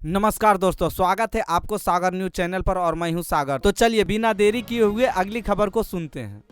नमस्कार दोस्तों, स्वागत है आपको सागर न्यूज चैनल पर और मैं हूं सागर। तो चलिए बिना देरी किए हुए अगली खबर को सुनते हैं।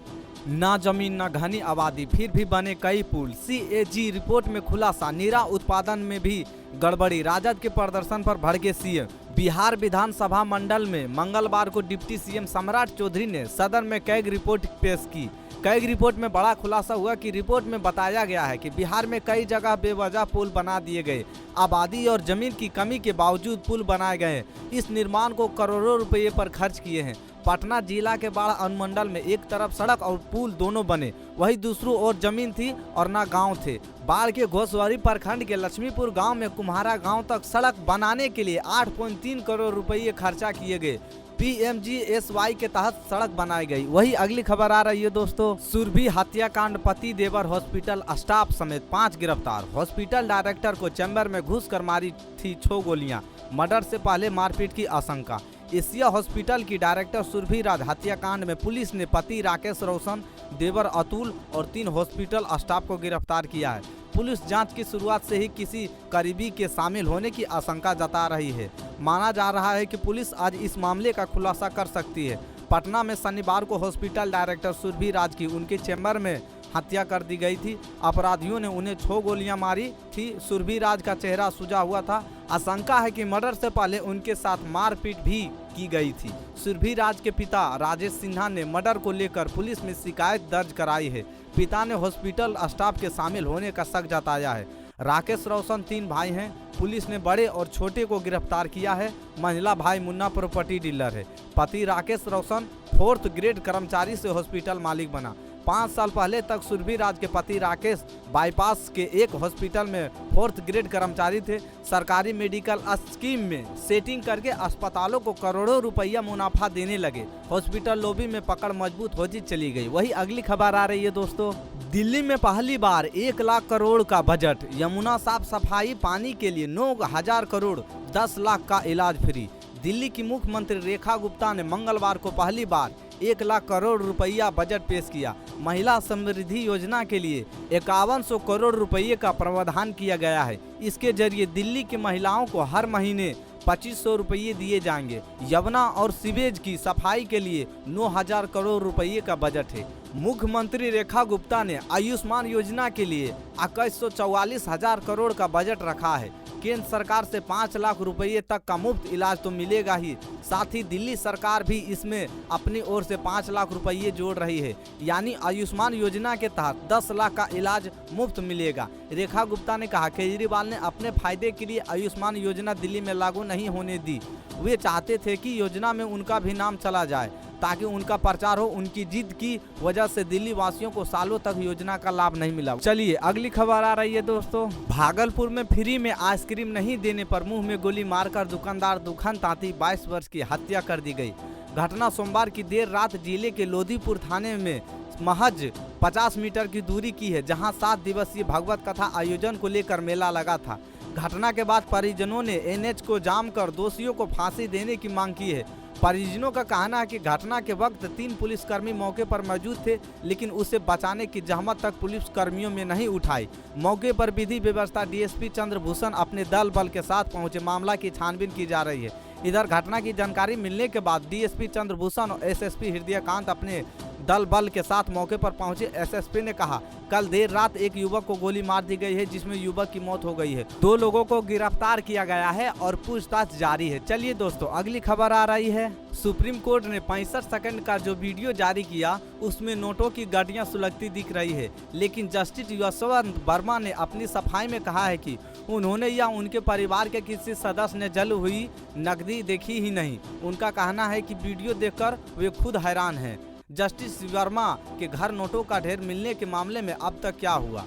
ना जमीन ना घनी आबादी फिर भी बने कई पुल, CAG रिपोर्ट में खुलासा। नीरा उत्पादन में भी गड़बड़ी, राजद के प्रदर्शन पर भड़के सीएम। बिहार विधानसभा मंडल में मंगलवार को डिप्टी सीएम सम्राट चौधरी ने सदन में कैग रिपोर्ट पेश की। कैग रिपोर्ट में बड़ा खुलासा हुआ कि रिपोर्ट में बताया गया है कि बिहार में कई जगह बेवजह पुल बना दिए गए। आबादी और जमीन की कमी के बावजूद पुल बनाए गए। इस निर्माण को करोड़ों रुपये पर खर्च किए हैं। पटना जिला के बाढ़ अनुमंडल में एक तरफ सड़क और पुल दोनों बने, वही दूसरों ओर जमीन थी और ना गांव थे। बाढ़ के घोसवारी प्रखंड के लक्ष्मीपुर गांव में कुम्हारा गांव तक सड़क बनाने के लिए 8.3 करोड़ रुपये खर्चा किए गए। PMGSY के तहत सड़क बनाई गई। वही अगली खबर आ रही है दोस्तों। सुरभि हत्याकांड, पति देवर हॉस्पिटल स्टाफ समेत 5 गिरफ्तार। हॉस्पिटल डायरेक्टर को चैम्बर में घुसकर मारी थी 6 गोलियां। मर्डर से पहले मारपीट की आशंका। एशिया हॉस्पिटल की डायरेक्टर सुरभि राज हत्याकांड में पुलिस ने पति राकेश रोशन, देवर अतुल और 3 हॉस्पिटल स्टाफ को गिरफ्तार किया है। पुलिस जांच की शुरुआत से ही किसी करीबी के शामिल होने की आशंका जता रही है। माना जा रहा है कि पुलिस आज इस मामले का खुलासा कर सकती है। पटना में शनिवार को हॉस्पिटल डायरेक्टर सुरभि राज की उनके चैम्बर में हत्या कर दी गई थी। अपराधियों ने उन्हें 6 गोलियां मारी थी। सुरभि राज का चेहरा सूजा हुआ था। आशंका है कि मर्डर से पहले उनके साथ मारपीट भी की गई थी। सुरभि राज के पिता राजेश सिन्हा ने मर्डर को लेकर पुलिस में शिकायत दर्ज कराई है। पिता ने हॉस्पिटल स्टाफ के शामिल होने का शक जताया है। राकेश रोशन 3 भाई हैं। पुलिस ने बड़े और छोटे को गिरफ्तार किया है। महिला भाई मुन्ना प्रॉपर्टी डीलर है। पति राकेश रोशन 4th ग्रेड कर्मचारी से हॉस्पिटल मालिक बना। 5 साल पहले तक सुरभि राज के पति राकेश बाईपास के एक हॉस्पिटल में 4th ग्रेड कर्मचारी थे। सरकारी मेडिकल स्कीम में सेटिंग करके अस्पतालों को करोड़ों रुपया मुनाफा देने लगे। हॉस्पिटल लॉबी में पकड़ मजबूत होती चली गई। वही अगली खबर आ रही है दोस्तों। दिल्ली में पहली बार 1 लाख करोड़ का बजट। यमुना साफ सफाई पानी के लिए 9,000 करोड़, 10 लाख का इलाज फ्री। दिल्ली की मुख्यमंत्री रेखा गुप्ता ने मंगलवार को पहली बार 1 लाख करोड़ रुपया बजट पेश किया। महिला समृद्धि योजना के लिए 5100 करोड़ रुपये का प्रावधान किया गया है। इसके जरिए दिल्ली की महिलाओं को हर महीने 2500 रुपये दिए जाएंगे। यमुना और सीवेज की सफाई के लिए 9,000 करोड़ रुपये का बजट है। मुख्यमंत्री रेखा गुप्ता ने आयुष्मान योजना के लिए 21,44,000 करोड़ का बजट रखा है। केंद्र सरकार से 5 लाख रुपये तक का मुफ्त इलाज तो मिलेगा ही, साथ ही दिल्ली सरकार भी इसमें अपनी ओर से 5 लाख रुपये जोड़ रही है। यानी आयुष्मान योजना के तहत 10 लाख का इलाज मुफ्त मिलेगा। रेखा गुप्ता ने कहा केजरीवाल ने अपने फायदे के लिए आयुष्मान योजना दिल्ली में लागू नहीं होने दी। वे चाहते थे कि योजना में उनका भी नाम चला जाए ताकि उनका प्रचार हो। उनकी जिद की वजह से दिल्ली वासियों को सालों तक योजना का लाभ नहीं मिला। चलिए अगली खबर आ रही है दोस्तों। भागलपुर में फ्री में आइसक्रीम नहीं देने पर मुंह में गोली मारकर दुकानदार दुखन तांती 22 वर्ष की हत्या कर दी गई। घटना सोमवार की देर रात जिले के लोधीपुर थाने में महज 50 मीटर की दूरी की है, जहां 7 दिवसीय भगवत कथा आयोजन को लेकर मेला लगा था। घटना के बाद परिजनों ने NH को जाम कर दोषियों को फांसी देने की मांग की है। परिजनों का कहना है कि घटना के वक्त 3 पुलिसकर्मी मौके पर मौजूद थे, लेकिन उसे बचाने की जहमत तक पुलिसकर्मियों में नहीं उठाई। मौके पर विधि व्यवस्था DSP चंद्रभूषण अपने दल बल के साथ पहुंचे। मामला की छानबीन की जा रही है। इधर घटना की जानकारी मिलने के बाद DSP चंद्रभूषण और SSP हृदयकांत अपने दल बल के साथ मौके पर पहुंचे। SSP ने कहा कल देर रात एक युवक को गोली मार दी गई है, जिसमें युवक की मौत हो गई है। 2 लोगों को गिरफ्तार किया गया है और पूछताछ जारी है। चलिए दोस्तों अगली खबर आ रही है। सुप्रीम कोर्ट ने 65 सेकंड का जो वीडियो जारी किया उसमें नोटों की गड्डियां सुलगती दिख रही है, लेकिन जस्टिस यशवंत वर्मा ने अपनी सफाई में कहा है कि उन्होंने या उनके परिवार के किसी सदस्य ने जल हुई नकदी देखी ही नहीं। उनका कहना है कि वीडियो देखकर वे खुद हैरान हैं। जस्टिस वर्मा के घर नोटों का ढेर मिलने के मामले में अब तक क्या हुआ।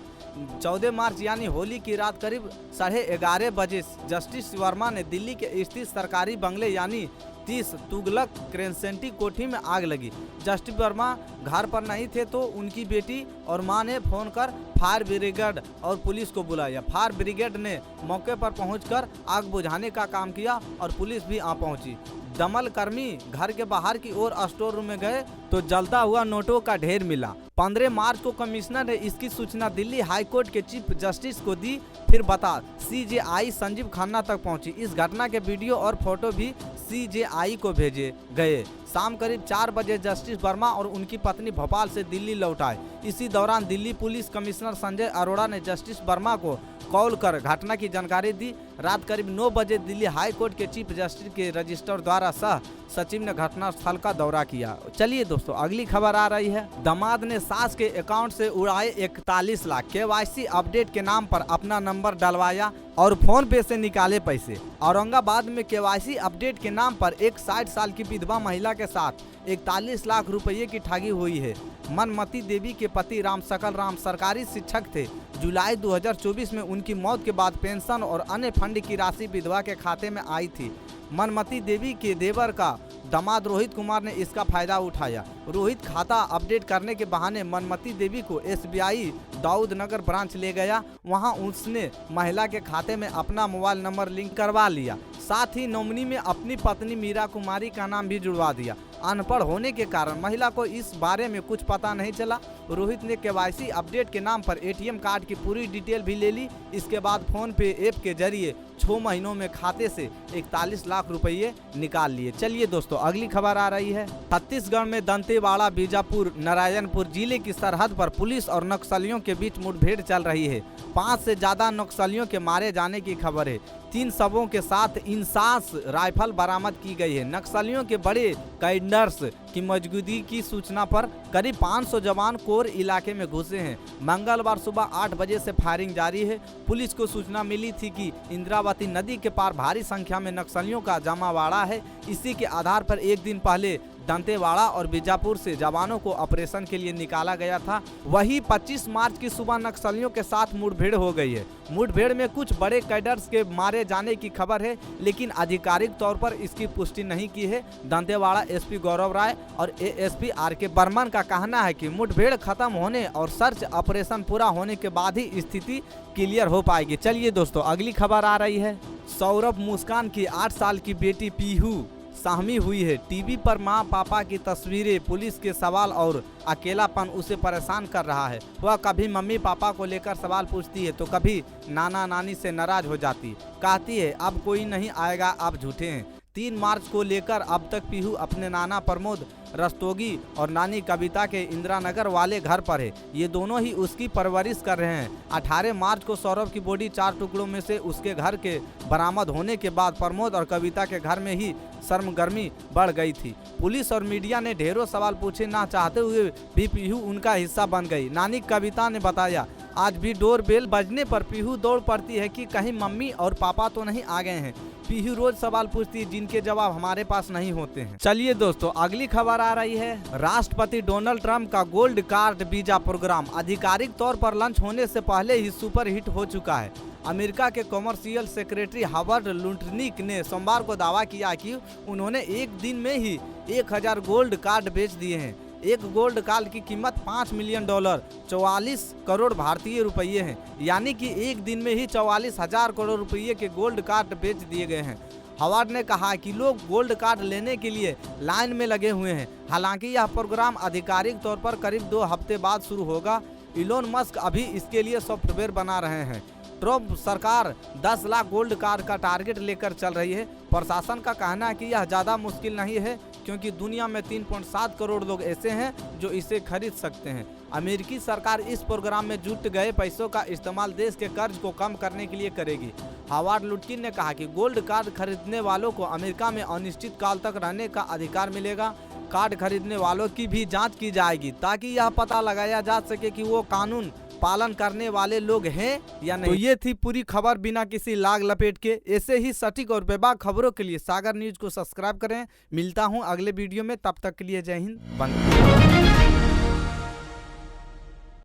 14 मार्च यानी होली की रात करीब 11:30 बजे जस्टिस वर्मा ने दिल्ली के स्थित सरकारी बंगले यानी 30 तुगलक क्रेसेंटी कोठी में आग लगी। जस्टिस वर्मा घर पर नहीं थे तो उनकी बेटी और मां ने फोन कर फायर ब्रिगेड और पुलिस को बुलाया। फायर ब्रिगेड ने मौके पर पहुंचकर आग बुझाने का काम किया और पुलिस भी आ पहुंची। दमल कर्मी घर के बाहर की ओर स्टोर रूम में गए तो जलता हुआ नोटों का ढेर मिला। 15 मार्च को कमिश्नर ने इसकी सूचना दिल्ली हाई कोर्ट के चीफ जस्टिस को दी। फिर बता CJI संजीव खन्ना तक पहुंची। इस घटना के वीडियो और फोटो भी CJI को भेजे गए। शाम करीब 4 बजे जस्टिस वर्मा और उनकी पत्नी भोपाल से दिल्ली लौट आए। इसी दौरान दिल्ली पुलिस कमिश्नर संजय अरोड़ा ने जस्टिस वर्मा को कॉल कर घटना की जानकारी दी। रात करीब 9 बजे दिल्ली हाई कोर्ट के चीफ जस्टिस के रजिस्ट्रार द्वारा सह सचिव ने घटना स्थल का दौरा किया। चलिए दोस्तों, अगली खबर आ रही है। दामाद ने सास के अकाउंट से उड़ाए 41 लाख। KYC अपडेट के नाम पर अपना नंबर डलवाया और फोन पे से निकाले पैसे। औरंगाबाद में KYC अपडेट के नाम पर एक 60 साल की विधवा महिला के साथ 41 लाख रुपये की ठगी हुई है। मनमती देवी के पति राम सकल राम सरकारी शिक्षक थे। जुलाई 2024 में उनकी मौत के बाद पेंशन और अन्य फंड की राशि विधवा के खाते में आई थी। मनमती देवी के देवर का दामाद रोहित कुमार ने इसका फायदा उठाया। रोहित खाता अपडेट करने के बहाने मनमती देवी को SBI दाऊद नगर ब्रांच ले गया। वहां उसने महिला के खाते में अपना मोबाइल नंबर लिंक करवा लिया। साथ ही नॉमिनी में अपनी पत्नी मीरा कुमारी का नाम भी जुड़वा दिया। अनपढ़ होने के कारण महिला को इस बारे में कुछ पता नहीं चला। रोहित ने KYC अपडेट के नाम पर ATM कार्ड की पूरी डिटेल भी ले ली। इसके बाद फोन पे ऐप के जरिए 6 महीनों में खाते से 41 लाख रुपये निकाल लिए। चलिए दोस्तों, अगली खबर आ रही है। छत्तीसगढ़ में दंतेवाड़ा बीजापुर नारायणपुर जिले की सरहद पर पुलिस और नक्सलियों के बीच मुठभेड़ चल रही है। 5 से ज्यादा नक्सलियों के मारे जाने की खबर है। 3 शवों के साथ इंसास राइफल बरामद की गई है। नक्सलियों के बड़े कैडर्स की मौजूदगी की सूचना पर करीब 500 जवान कोर इलाके में घुसे हैं। मंगलवार सुबह 8 बजे से फायरिंग जारी है। पुलिस को सूचना मिली थी कि इंद्रावती नदी के पार भारी संख्या में नक्सलियों का जमावड़ा है। इसी के आधार पर एक दिन पहले दंतेवाड़ा और बीजापुर से जवानों को ऑपरेशन के लिए निकाला गया था। वहीं 25 मार्च की सुबह नक्सलियों के साथ मुठभेड़ हो गई है। मुठभेड़ में कुछ बड़े कैडर्स के मारे जाने की खबर है, लेकिन आधिकारिक तौर पर इसकी पुष्टि नहीं की है। दंतेवाड़ा SP गौरव राय और ASP RK बर्मन का कहना है कि मुठभेड़ खत्म होने और सर्च ऑपरेशन पूरा होने के बाद ही स्थिति क्लियर हो पाएगी। चलिए दोस्तों, अगली खबर आ रही है। सौरभ मुस्कान की 8 साल की बेटी पीहू साहमी हुई है। टीवी पर मां पापा की तस्वीरें, पुलिस के सवाल और अकेलापन उसे परेशान कर रहा है। वह कभी मम्मी पापा को लेकर सवाल पूछती है तो कभी नाना नानी से नाराज हो जाती। कहती है अब कोई नहीं आएगा, आप झूठे हैं। 3 मार्च को लेकर अब तक पीहू अपने नाना प्रमोद रस्तोगी और नानी कविता के इंदिरा नगर वाले घर पर है। ये दोनों ही उसकी परवरिश कर रहे हैं। 18 मार्च को सौरभ की बॉडी 4 टुकड़ों में से उसके घर के बरामद होने के बाद प्रमोद और कविता के घर में ही सरगर्मी बढ़ गई थी। पुलिस और मीडिया ने ढेरों सवाल पूछे ना चाहते हुए भी पीहू उनका हिस्सा बन गई। नानी कविता ने बताया, आज भी डोर बेल बजने पर पीहू दौड़ पड़ती है कि कहीं मम्मी और पापा तो नहीं आ गए हैं। पीहू रोज सवाल पूछती है जिनके जवाब हमारे पास नहीं होते हैं। चलिए दोस्तों, अगली खबर आ रही है। राष्ट्रपति डोनाल्ड ट्रंप का गोल्ड कार्ड वीजा प्रोग्राम आधिकारिक तौर पर लॉन्च होने से पहले ही सुपर हिट हो चुका है। अमेरिका के कॉमर्शियल सेक्रेटरी हावर्ड लुटनिक ने सोमवार को दावा किया कि उन्होंने एक दिन में ही 1000 गोल्ड कार्ड बेच दिए हैं। एक गोल्ड कार्ड की कीमत $5 मिलियन 44 करोड़ भारतीय रुपये हैं। यानी कि एक दिन में ही 44,000 करोड़ रुपये के गोल्ड कार्ड बेच दिए गए हैं। हावर्ड ने कहा कि लोग गोल्ड कार्ड लेने के लिए लाइन में लगे हुए हैं। हालांकि यह प्रोग्राम आधिकारिक तौर पर करीब 2 हफ्ते बाद शुरू होगा। इलोन मस्क अभी इसके लिए सॉफ्टवेयर बना रहे हैं। ट्रंप सरकार 10 लाख गोल्ड कार्ड का टारगेट लेकर चल रही है। प्रशासन का कहना है कि यह ज़्यादा मुश्किल नहीं है क्योंकि दुनिया में 3.7 करोड़ लोग ऐसे हैं जो इसे खरीद सकते हैं। अमेरिकी सरकार इस प्रोग्राम में जुट गए पैसों का इस्तेमाल देश के कर्ज को कम करने के लिए करेगी। हावर्ड लुटकिन ने कहा कि गोल्ड कार्ड खरीदने वालों को अमेरिका में अनिश्चित काल तक रहने का अधिकार मिलेगा। कार्ड खरीदने वालों की भी जांच की जाएगी ताकि यह पता लगाया जा सके कि वो कानून पालन करने वाले लोग हैं या नहीं। तो ये थी पूरी खबर बिना किसी लाग लपेट के। ऐसे ही सटीक और बेबाक खबरों के लिए सागर न्यूज को सब्सक्राइब करें। मिलता हूं अगले वीडियो में, तब तक के लिए जय हिंद, वंदे।